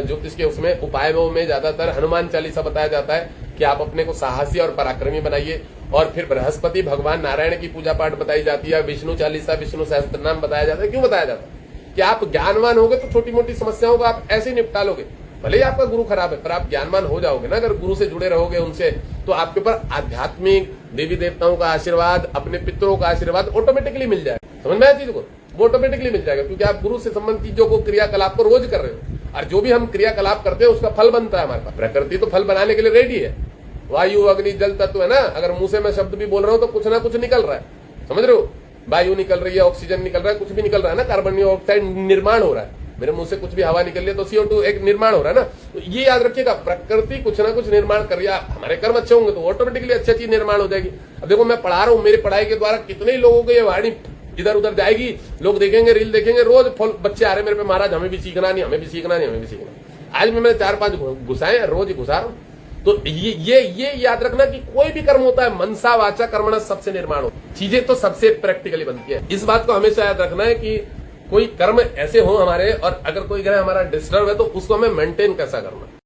ज्योतिष के उसमें उपायों में ज्यादातर हनुमान चालीसा बताया जाता है कि आप अपने को साहसी और पराक्रमी बनाइए। और फिर बृहस्पति भगवान नारायण की पूजा पाठ बताई जाती है, विष्णु चालीसा, विष्णु सहस्त्र नाम बताया जाता है। क्यों बताया जाता है? कि आप ज्ञानवान होगे तो छोटी मोटी समस्याओं को आप ऐसे ही निपटा लोगे। भले ही आपका गुरु खराब है, पर आप ज्ञानवान हो जाओगे ना, अगर गुरु से जुड़े रहोगे उनसे, तो आपके ऊपर आध्यात्मिक देवी देवताओं का आशीर्वाद, अपने पितरों का आशीर्वाद ऑटोमेटिकली मिल जाएगा। समझ में आया चीज को? वो ऑटोमेटिकली मिल जाएगा, क्योंकि आप गुरु से संबंधित चीजों को, क्रियाकलाप को रोज कर रहे हो। और जो भी हम क्रियाकलाप करते हैं उसका फल बनता है हमारे पास। प्रकृति तो फल बनाने के लिए रेडी है। वायु, अग्नि, जल तत्व है ना। अगर मुंह से मैं शब्द भी बोल रहा हूं तो कुछ ना कुछ निकल रहा है, समझ रहे हो? वायु निकल रही है, ऑक्सीजन निकल रहा है, कुछ भी निकल रहा है ना। कार्बन डाइऑक्साइड निर्माण हो रहा है, मेरे मुंह से कुछ भी हवा निकल रही है तो CO2 एक निर्माण हो रहा है ना। तो ये याद रखिएगा, प्रकृति कुछ ना कुछ निर्माण कर रही है। हमारे कर्म अच्छे होंगे तो ऑटोमेटिकली अच्छी चीज निर्माण हो जाएगी। अब देखो, मैं पढ़ा रहा हूँ, मेरी पढ़ाई के द्वारा कितने लोगों को ये वाणी इधर उधर जाएगी। लोग देखेंगे, रील देखेंगे, रोज बच्चे आ रहे मेरे पे, महाराज हमें भी सीखना नहीं, हमें भी सीखना नहीं, हमें भी सीखना। आज मैंने 4-5 घुसाए, रोज ही घुसा रहा हूँ। तो ये याद रखना कि कोई भी कर्म होता है, मनसा वाचा कर्मणा सबसे निर्माण हो। चीजें तो सबसे प्रैक्टिकली बनती है। इस बात को हमेशा याद रखना है कि कोई कर्म ऐसे हो हमारे, और अगर कोई ग्रह हमारा डिस्टर्ब है तो उसको हमें मेंटेन कैसा करना है।